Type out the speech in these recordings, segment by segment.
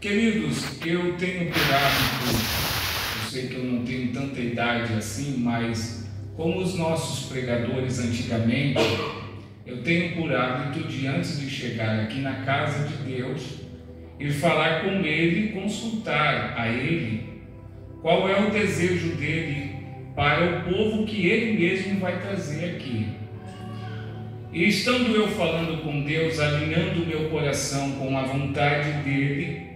Queridos, eu tenho por hábito, eu sei que eu não tenho tanta idade assim, mas como os nossos pregadores antigamente, eu tenho por hábito de, antes de chegar aqui na casa de Deus, ir falar com Ele e consultar a Ele qual é o desejo dEle para o povo que Ele mesmo vai trazer aqui. E estando eu falando com Deus, alinhando o meu coração com a vontade dEle,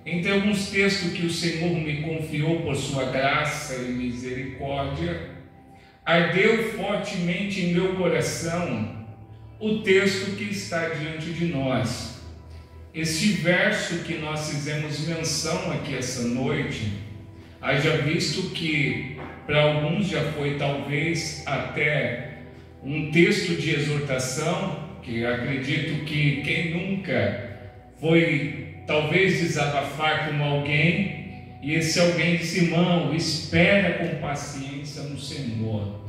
entre alguns textos que o Senhor me confiou por sua graça e misericórdia, ardeu fortemente em meu coração o texto que está diante de nós. Este verso que nós fizemos menção aqui essa noite, haja visto que para alguns já foi talvez até um texto de exortação, que acredito que quem nunca foi talvez desabafar com alguém, e esse alguém disse: irmão, espera com paciência no Senhor.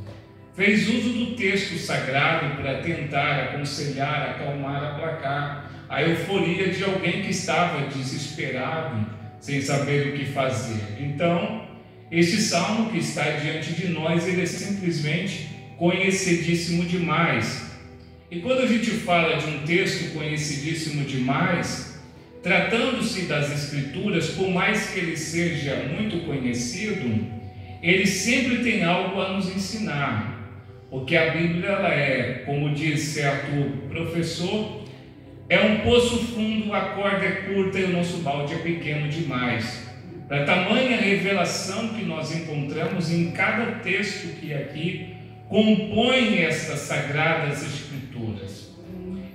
Fez uso do texto sagrado para tentar aconselhar, acalmar, aplacar a euforia de alguém que estava desesperado, sem saber o que fazer. Então, este salmo que está diante de nós, ele é simplesmente conhecidíssimo demais. E quando a gente fala de um texto conhecidíssimo demais, tratando-se das Escrituras, por mais que ele seja muito conhecido, ele sempre tem algo a nos ensinar. Porque a Bíblia, ela é, como diz certo professor, é um poço fundo, a corda é curta e o nosso balde é pequeno demais. Para tamanha revelação que nós encontramos em cada texto que aqui compõe estas sagradas Escrituras.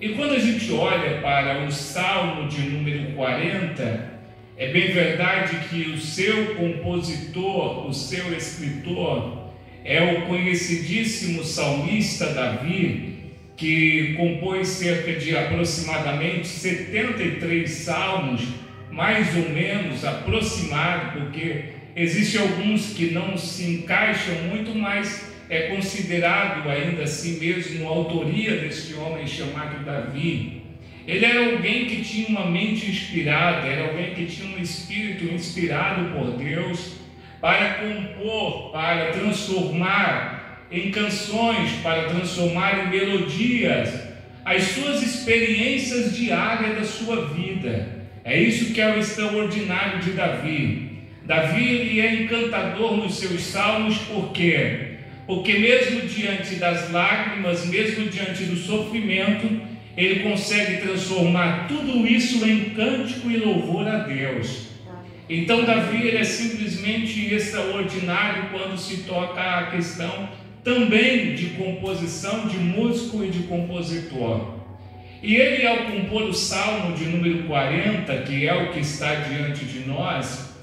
E quando a gente olha para o Salmo de número 40, é bem verdade que o seu compositor, o seu escritor, é o conhecidíssimo salmista Davi, que compôs cerca de aproximadamente 73 salmos, mais ou menos aproximado, porque existem alguns que não se encaixam muito, mas é considerado ainda assim mesmo a autoria deste homem chamado Davi. Ele era alguém que tinha uma mente inspirada, era alguém que tinha um espírito inspirado por Deus para compor, para transformar em canções, para transformar em melodias as suas experiências diárias da sua vida. É isso que é o extraordinário de Davi. Davi, ele é encantador nos seus salmos, por quê? Porque mesmo diante das lágrimas, mesmo diante do sofrimento, ele consegue transformar tudo isso em cântico e louvor a Deus. Então Davi, ele é simplesmente extraordinário quando se toca a questão também de composição, de músico e de compositor. E ele, ao compor o Salmo de número 40, que é o que está diante de nós,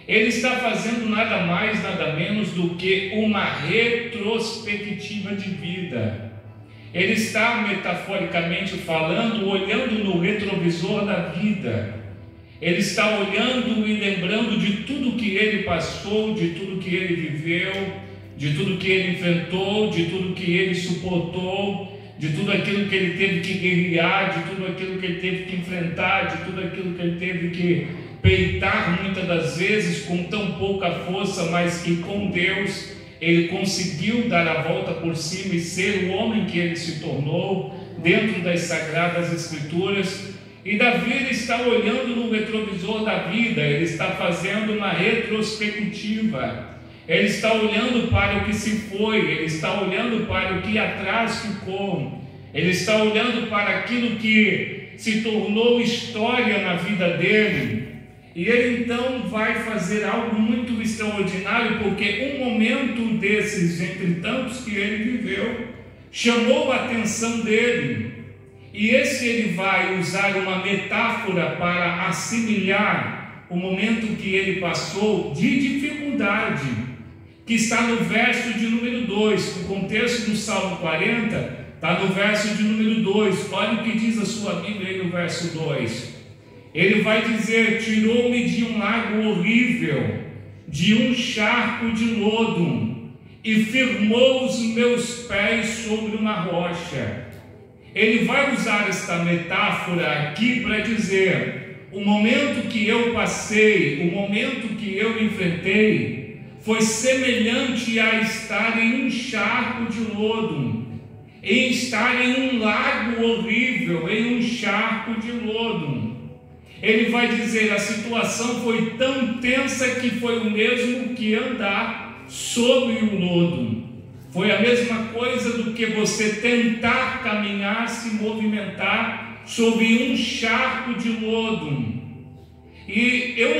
ele está fazendo nada mais, nada menos do que uma retrospectiva de vida. Ele está, metaforicamente falando, olhando no retrovisor da vida. Ele está olhando e lembrando de tudo que ele passou, de tudo que ele viveu, de tudo que ele enfrentou, de tudo que ele suportou, de tudo aquilo que ele teve que guerrear, de tudo aquilo que ele teve que enfrentar, de tudo aquilo que ele teve que peitar muitas das vezes com tão pouca força, mas que com Deus ele conseguiu dar a volta por cima e ser o homem que ele se tornou dentro das Sagradas Escrituras. E Davi, ele está olhando no retrovisor da vida, ele está fazendo uma retrospectiva, ele está olhando para o que se foi, ele está olhando para o que atrás ficou, ele está olhando para aquilo que se tornou história na vida dele. E ele então vai fazer algo muito extraordinário, porque um momento desses, entre tantos que ele viveu, chamou a atenção dele. E esse ele vai usar uma metáfora para assimilar o momento que ele passou de dificuldade, que está no verso de número 2. O contexto do Salmo 40 está no verso de número 2. Olha o que diz a sua Bíblia aí no verso 2. Ele vai dizer: tirou-me de um lago horrível, de um charco de lodo, e firmou os meus pés sobre uma rocha. Ele vai usar esta metáfora aqui para dizer: o momento que eu passei, o momento que eu enfrentei, foi semelhante a estar em um charco de lodo, em estar em um lago horrível, em um charco de lodo. Ele vai dizer, a situação foi tão tensa que foi o mesmo que andar sobre o lodo. Foi a mesma coisa do que você tentar caminhar, se movimentar sobre um charco de lodo. E eu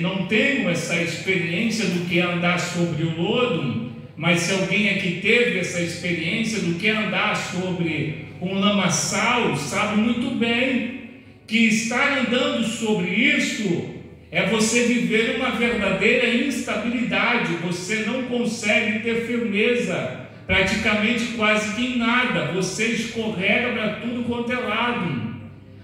não tenho essa experiência do que é andar sobre o lodo, mas se alguém aqui teve essa experiência do que é andar sobre um lamaçal, sabe muito bem que estar andando sobre isso é você viver uma verdadeira instabilidade. Você não consegue ter firmeza praticamente quase que em nada. Você escorrega para tudo quanto é lado.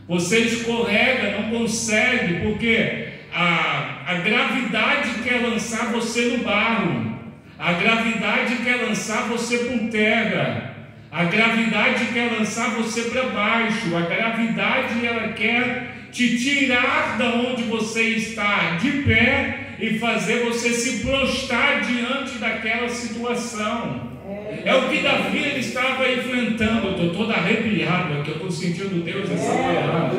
Você escorrega, não consegue, porque a gravidade quer lançar você no barro. A gravidade quer lançar você por terra. A gravidade quer lançar você para baixo. A gravidade, ela quer te tirar da onde você está de pé e fazer você se prostrar diante daquela situação. É o que Davi ele estava enfrentando. Eu estou todo arrepiado aqui, eu estou sentindo Deus essa manhã.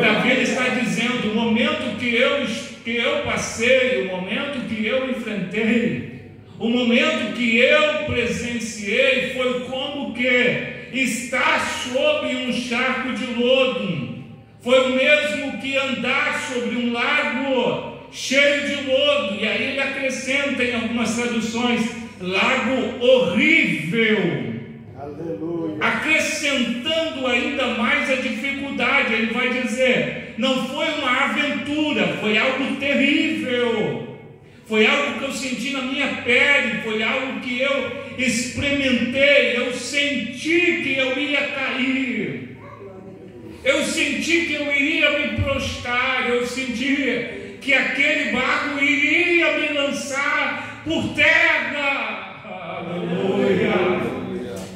Davi ele está dizendo, o momento que eu passei, o momento que eu enfrentei, o momento que eu presenciei foi como que estar sob um charco de lodo. Foi o mesmo que andar sobre um lago cheio de lodo. E aí ele acrescenta em algumas traduções, lago horrível. Aleluia. Acrescentando ainda mais a dificuldade. Ele vai dizer, não foi uma aventura, foi algo terrível. Foi algo que eu senti na minha pele, foi algo que eu experimentei, eu senti que eu ia cair, eu senti que eu iria me prostrar, eu senti que aquele barco iria me lançar por terra. Aleluia!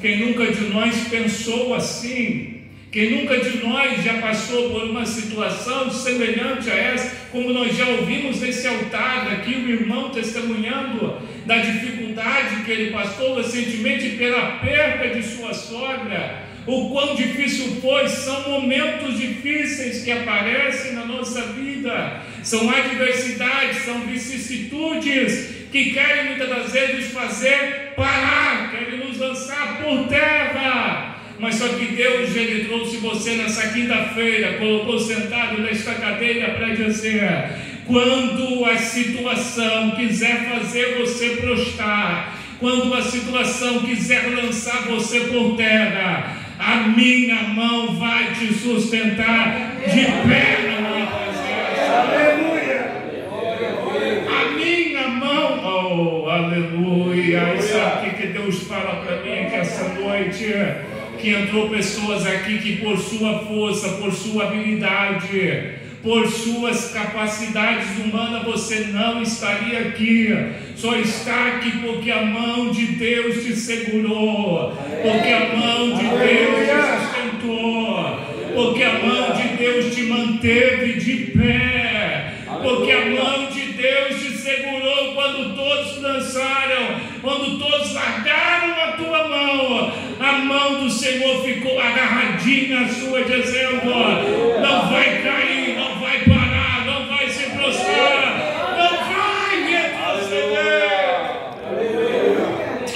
Quem nunca de nós pensou assim? Quem nunca de nós já passou por uma situação semelhante a essa, como nós já ouvimos nesse altar aqui, o irmão testemunhando da dificuldade que ele passou recentemente pela perda de sua sogra, o quão difícil foi. São momentos difíceis que aparecem na nossa vida, são adversidades, são vicissitudes que querem muitas das vezes fazer parar, querem nos lançar por terra. Mas só que Deus, ele trouxe você nessa quinta-feira, colocou sentado nesta cadeira para dizer, quando a situação quiser fazer você prostrar, quando a situação quiser lançar você por terra, a minha mão vai te sustentar de pé na minha presença. Aleluia! A minha mão, oh, aleluia! E sabe o que Deus fala para mim aqui essa noite? Que entrou pessoas aqui que por sua força, por sua habilidade, por suas capacidades humanas, você não estaria aqui. Só está aqui porque a mão de Deus te segurou, porque a mão de Deus te sustentou, porque a mão de Deus te manteve de pé, porque a mão de Deus te segurou quando todos dançaram, quando todos largaram a tua mão. A mão do Senhor ficou agarradinha à sua, dizendo, não vai cair, não vai parar, não vai se prostrar, não vai retroceder.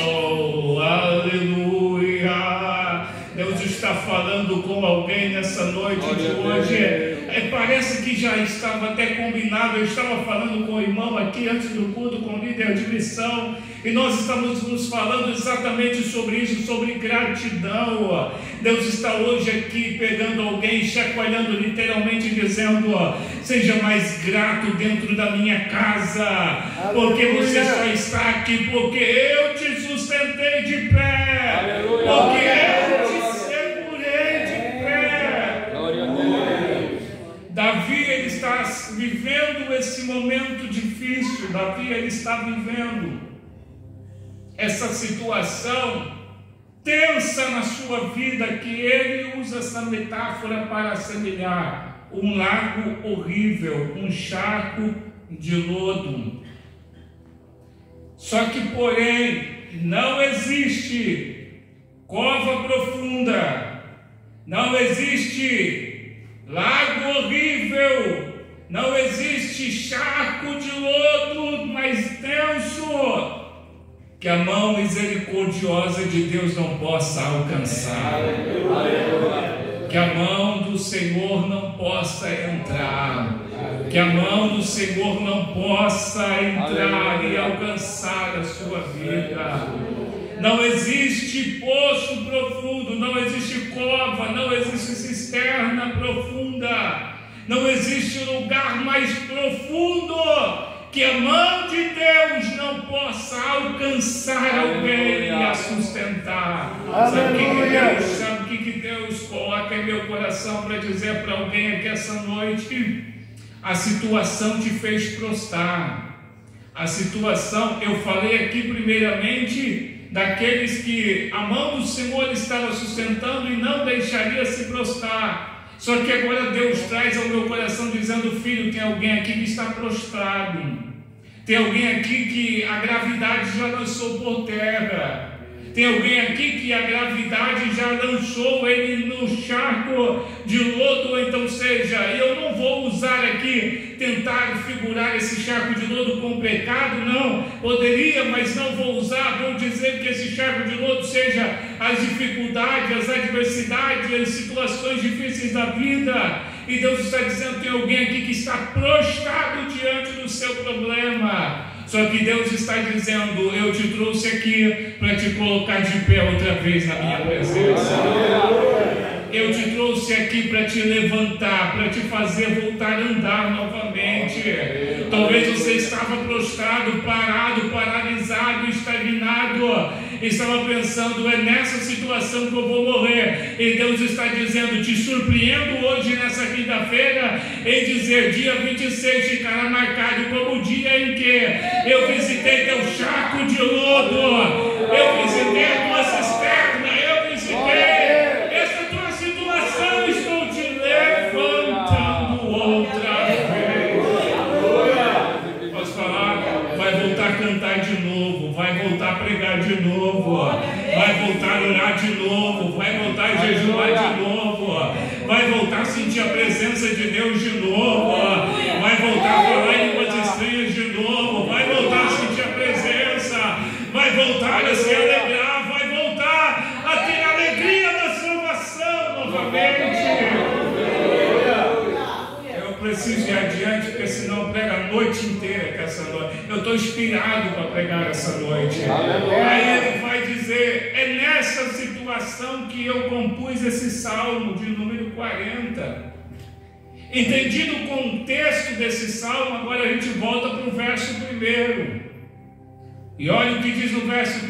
Oh, aleluia! Deus está falando com alguém nessa noite de hoje. Parece que já estava até combinado. Eu estava falando com o irmão aqui antes do culto, com o líder de missão, e nós estamos nos falando exatamente sobre isso, sobre gratidão. Deus está hoje aqui pegando alguém, chacoalhando literalmente, dizendo, seja mais grato dentro da minha casa, porque você só está aqui porque eu te sustentei de pé, porque eu te segurei de pé. Glória a Deus. Davi, ele está vivendo esse momento difícil. Davi, ele está vivendo essa situação tensa na sua vida, que ele usa essa metáfora para assemelhar. um lago horrível, um charco de lodo. Só que, porém, não existe cova profunda, não existe lago horrível, não existe charco de lodo mais denso que a mão misericordiosa de Deus não possa alcançar, que a mão do Senhor não possa entrar, que a mão do Senhor não possa entrar e alcançar a sua vida. Não existe poço profundo, não existe cova, não existe cisterna profunda, não existe lugar mais profundo que a mão de Deus não possa alcançar alguém e a sustentar. Sabe o que Deus coloca em meu coração para dizer para alguém aqui essa noite? A situação te fez prostrar. A situação, eu falei aqui primeiramente daqueles que a mão do Senhor estava sustentando e não deixaria se prostrar. Só que agora Deus traz ao meu coração dizendo: filho, tem alguém aqui que está prostrado, tem alguém aqui que a gravidade já lançou por terra, tem alguém aqui que a gravidade já lançou ele no charco de lodo. Então seja, eu não vou usar aqui, tentar figurar esse charco de lodo com pecado, não, poderia, mas não vou usar. Vou dizer que esse charco de lodo seja as dificuldades, as adversidades, as situações difíceis da vida. E Deus está dizendo: tem alguém aqui que está prostrado diante do seu problema. Só que Deus está dizendo: eu te trouxe aqui para te colocar de pé outra vez na minha presença. Eu te trouxe aqui para te levantar, para te fazer voltar a andar novamente. Talvez você estava prostrado, parado, paralisado, estagnado, estava pensando: é nessa situação que eu vou morrer. E Deus está dizendo: te surpreendo hoje nessa quinta-feira em dizer: dia 26 ficará marcado como o dia em que eu visitei teu charco de lodo, eu visitei a tua cisterna, eu visitei essa tua situação, estou te levantando outra vez. Posso falar? Vai voltar a cantar de novo, vai voltar a pregar de novo, vai voltar a orar de novo, vai voltar a jejuar de novo, vai voltar a sentir a presença de Deus de novo, vai voltar a falar em línguas estranhas de novo, vai voltar a sentir a presença, vai voltar a se alegrar, vai voltar a ter a alegria da salvação novamente. Eu preciso ir adiante, porque senão eu prego a noite inteira com essa noite. Eu estou inspirado para pregar essa noite. Aí ele vai dizer: é nessa situação que eu compus esse salmo de número 40. Entendido o contexto desse salmo, agora a gente volta para o verso 1. E olha o que diz no verso 1: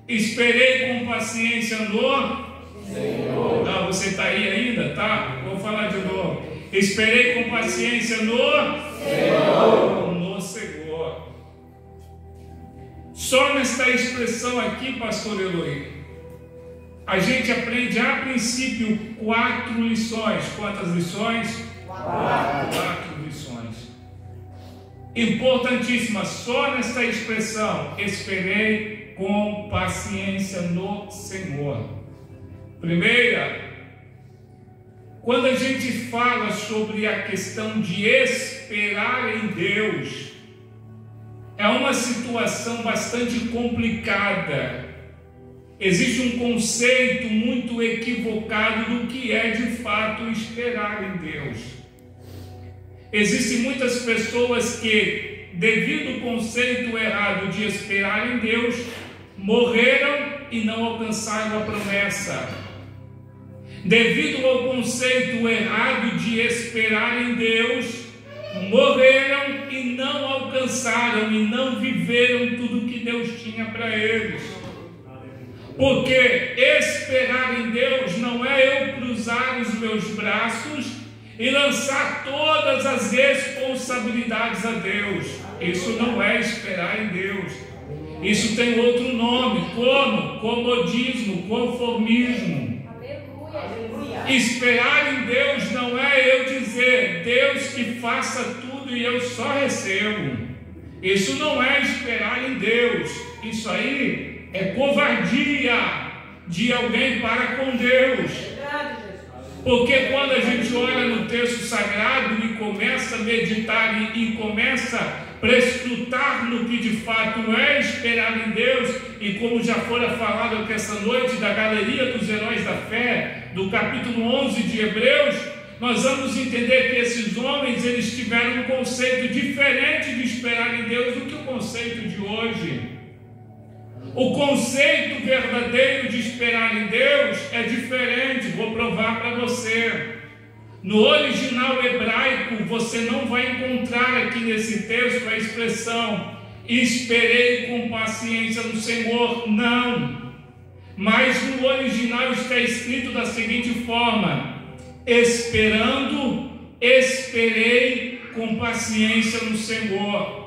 esperei com paciência no Senhor. Não, você está aí ainda? Tá? Vou falar de novo. Esperei com paciência no Senhor. No Senhor. Só nesta expressão aqui, pastor Eloy, a gente aprende a princípio 4 lições. Quantas lições? 4 lições. Importantíssimas. Só nesta expressão: esperei com paciência no Senhor. Primeira, quando a gente fala sobre a questão de esperar em Deus, é uma situação bastante complicada. Existe um conceito muito equivocado do que é de fato esperar em Deus. Existem muitas pessoas que, devido ao conceito errado de esperar em Deus, morreram e não alcançaram a promessa. Devido ao conceito errado de esperar em Deus, morreram e não alcançaram e não viveram tudo que Deus tinha para eles. Porque esperar em Deus não é eu cruzar os meus braços e lançar todas as responsabilidades a Deus. Isso não é esperar em Deus. Isso tem outro nome, como comodismo, conformismo. Esperar em Deus não é eu dizer, Deus que faça tudo e eu só recebo. Isso não é esperar em Deus. Isso aí é covardia de alguém para com Deus. Porque quando a gente olha no texto sagrado e começa a meditar e começa a prescrutar no que de fato é esperar em Deus, e como já fora falado aqui essa noite da galeria dos heróis da fé, do capítulo 11 de Hebreus, nós vamos entender que esses homens, eles tiveram um conceito diferente de esperar em Deus do que o conceito de hoje. O conceito verdadeiro de esperar em Deus é diferente, vou provar para você. No original hebraico, você não vai encontrar aqui nesse texto a expressão esperei com paciência no Senhor, não. Mas no original está escrito da seguinte forma: esperando, esperei com paciência no Senhor.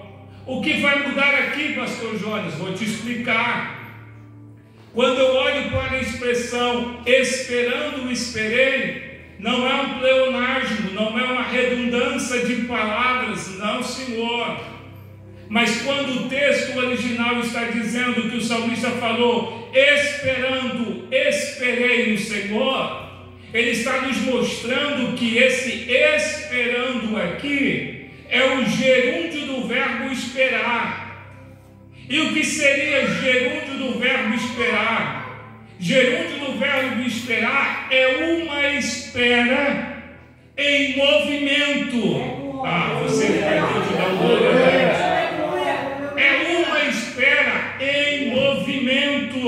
O que vai mudar aqui, pastor Jonas? Vou te explicar. Quando eu olho para a expressão esperando, esperei, não é um pleonasmo, não é uma redundância de palavras, não, Senhor. Mas quando o texto original está dizendo que o salmista falou esperando, esperei no Senhor, ele está nos mostrando que esse esperando aqui é o gerúndio do verbo esperar. E o que seria gerúndio do verbo esperar? Gerúndio do verbo esperar é uma espera em movimento. Você vai ter que dar um olho. É uma espera em movimento.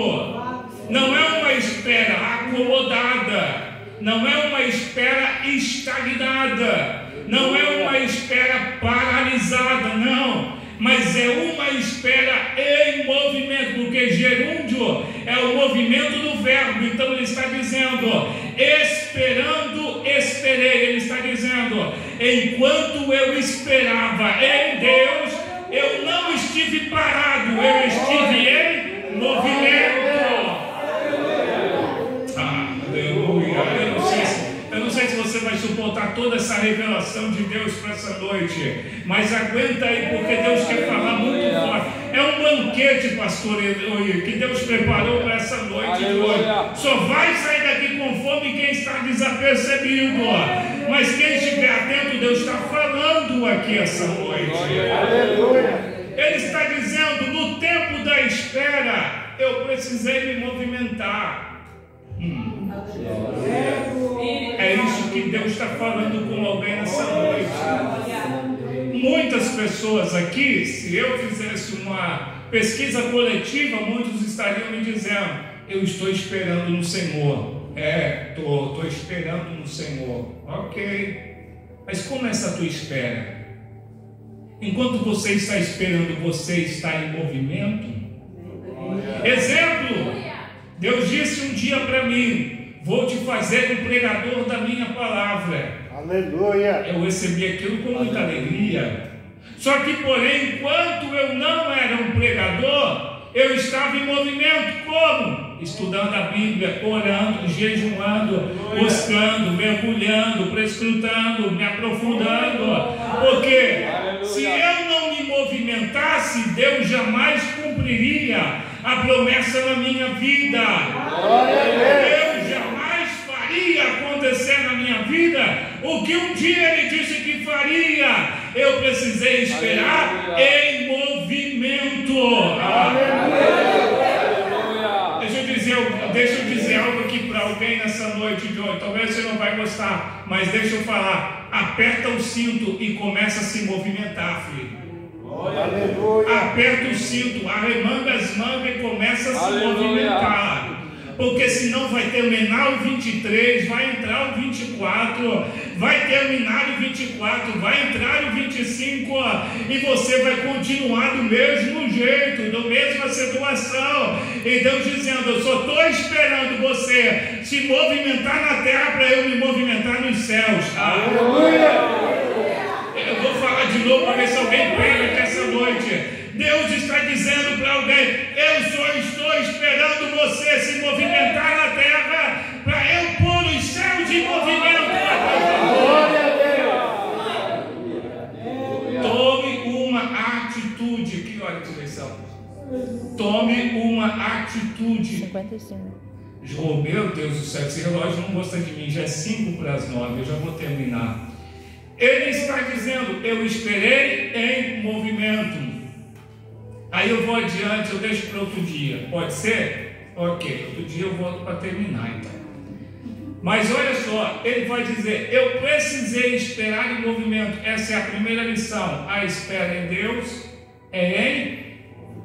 Não é uma espera acomodada. Não é uma espera estagnada. Não é uma espera paralisada, não. Mas é uma espera em movimento, porque gerúndio é o movimento do verbo. Então ele está dizendo, esperando, esperei. Ele está dizendo, enquanto eu esperava em Deus, eu não estive parado, eu estive em movimento. Aleluia. Eu não sei se você vai suportar toda essa revelação de Deus para essa noite, mas aguenta aí, porque Deus quer falar muito forte. É um banquete, pastor, que Deus preparou para essa noite de hoje. Só vai sair daqui com fome quem está desapercebido, mas quem estiver atento, Deus está falando aqui essa noite. Ele está dizendo, no tempo da espera, eu precisei me movimentar. É isso que Deus está falando com alguém nessa noite. Muitas pessoas aqui, se eu fizesse uma pesquisa coletiva, muitos estariam me dizendo, eu estou esperando no Senhor. Estou esperando no Senhor. Ok, mas como é essa tua espera? Enquanto você está esperando, você está em movimento? Exemplo, Deus disse um dia para mim, vou te fazer um pregador da minha palavra. Aleluia. Eu recebi aquilo com muita alegria. Só que, porém, enquanto eu não era um pregador, eu estava em movimento. Como? Estudando a Bíblia, orando, jejuando, buscando, mergulhando, prescrutando, me aprofundando. Porque se eu não me movimentasse, Deus jamais cumpriria a promessa na minha vida. Deus jamais faria acontecer na minha vida o que um dia Ele disse que faria. Eu precisei esperar em movimento. Deixa eu dizer algo aqui para alguém nessa noite de hoje. Talvez você não vai gostar, mas deixa eu falar. Aperta o cinto e começa a se movimentar, filho. Aperta o cinto, arremanga as mangas e começa a se movimentar. Porque senão vai terminar o 23, vai entrar o 24, vai terminar o 24, vai entrar o 25 e você vai continuar do mesmo jeito, da mesma situação. E Deus dizendo, eu só estou esperando você se movimentar na terra para eu me movimentar nos céus. Eu vou falar de novo para ver se alguém pega aqui essa noite. Deus está dizendo para alguém, eu só estou esperando você se movimentar na terra para eu pôr os direção. Tome uma atitude. 55. Oh, meu Deus do céu, esse relógio não gosta de mim, já é 8:55, eu já vou terminar. Ele está dizendo, eu esperei em movimento. Aí eu vou adiante, eu deixo para outro dia. Pode ser? Ok, outro dia eu volto para terminar então. Mas olha só, ele vai dizer, eu precisei esperar em movimento. Essa é a primeira lição. A espera em Deus é em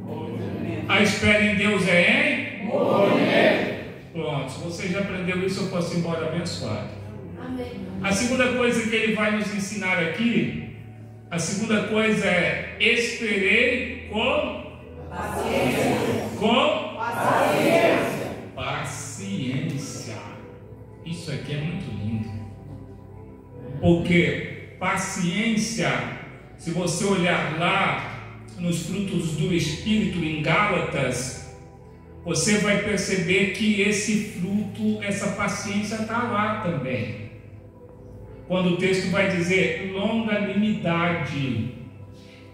movimento. A espera em Deus é em movimento. Pronto, se você já aprendeu isso, eu posso ir embora abençoado. Amém. A segunda coisa que ele vai nos ensinar aqui, a segunda coisa é esperei com paciência. Com paciência. Paciência. Isso aqui é muito lindo. Porque paciência, se você olhar lá nos frutos do Espírito em Gálatas, você vai perceber que esse fruto, essa paciência está lá também. Quando o texto vai dizer longanimidade,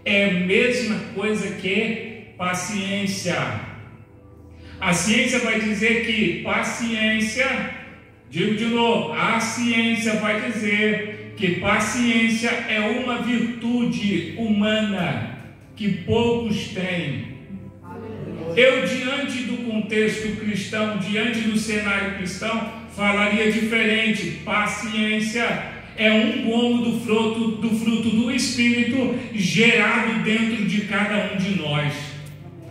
é a mesma coisa que paciência. A ciência vai dizer que paciência, digo de novo, a ciência vai dizer que paciência é uma virtude humana que poucos têm. Eu, diante do contexto cristão, diante do cenário cristão, falaria diferente. Paciência é um gomo do fruto do Espírito gerado dentro de cada um de nós.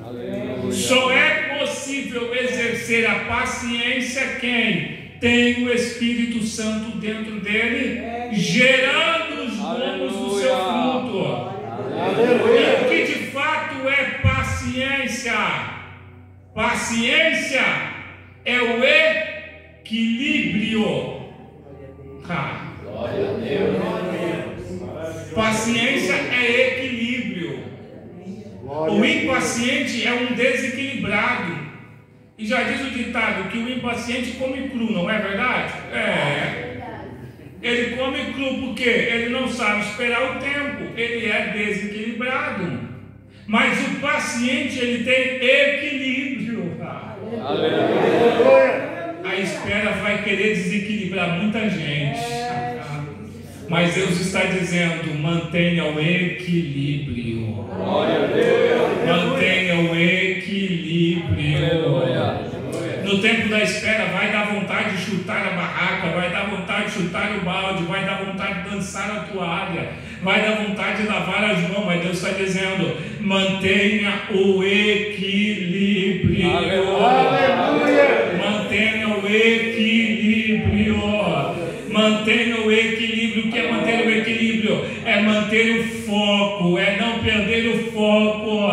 Aleluia. Só é possível exercer a paciência quem tem o Espírito Santo dentro dele, gerando os gomos do seu fruto. Aleluia. E o que de fato é paciência? Paciência é o equilíbrio. Glória a Deus. Paciência é equilíbrio. O impaciente é um desequilibrado. E já diz o ditado que o impaciente come cru, não é verdade? É. Ele come cru porque ele não sabe esperar o tempo. Ele é desequilibrado. Mas o paciente, ele tem equilíbrio. Aleluia. A espera vai querer desequilibrar muita gente. Mas Deus está dizendo, mantenha o equilíbrio. Glória a Deus. Mantenha o equilíbrio. Aleluia. No tempo da espera vai dar vontade de chutar a barraca, vai dar vontade de chutar o balde, vai dar vontade de dançar a toalha, vai dar vontade de lavar as mãos, mas Deus está dizendo, mantenha o equilíbrio. Aleluia. Mantenha o equilíbrio. Mantenha o equilíbrio. O que é manter o equilíbrio? É manter o foco, é não perder o foco,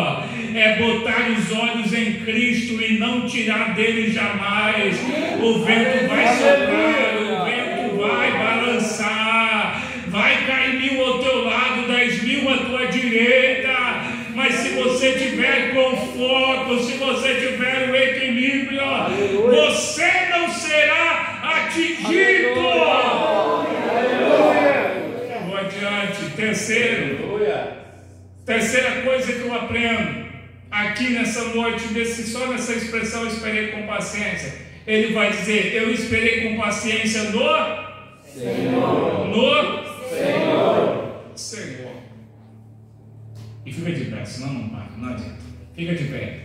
é botar os olhos em Cristo e não tirar dele jamais. O vento vai soprar, o vento vai balançar, vai cair 1000 ao teu lado, 10.000 à tua direita, mas se você tiver com foco, se você tiver o equilíbrio, você não será atingido. Vou adiante. Terceira coisa que eu aprendo aqui nessa noite, só nessa expressão, eu esperei com paciência. Ele vai dizer, eu esperei com paciência no Senhor. No Senhor. E fica de pé, senão não para, não adianta. Fica de pé.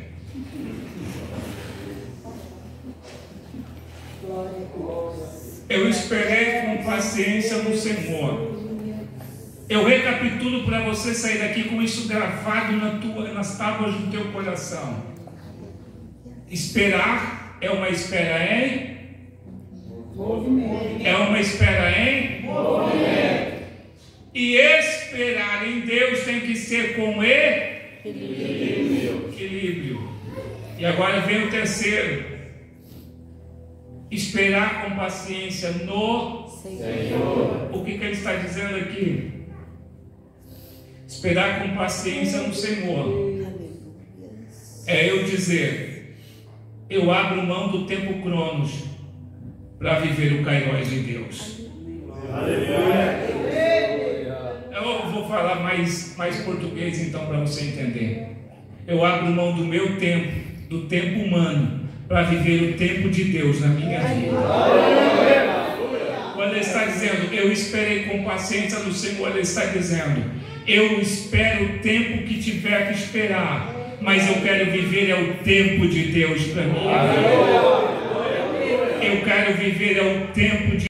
Eu esperei com paciência no Senhor. Eu recapitulo para você sair daqui com isso gravado nas tábuas do teu coração. Esperar é uma espera em movimento. É uma espera em movimento. E esperar em Deus tem que ser com equilíbrio. E agora vem o terceiro. Esperar com paciência no Senhor. O que ele está dizendo aqui? Esperar com paciência no Senhor é eu dizer, eu abro mão do tempo cronos para viver o Kairos de Deus. Eu vou falar mais português então para você entender. eu abro mão do meu tempo, do tempo humano, para viver o tempo de Deus na minha vida. Quando Ele está dizendo, eu esperei com paciência no Senhor, Ele está dizendo, eu espero o tempo que tiver que esperar, mas eu quero viver o tempo de Deus para mim. Eu quero viver o tempo de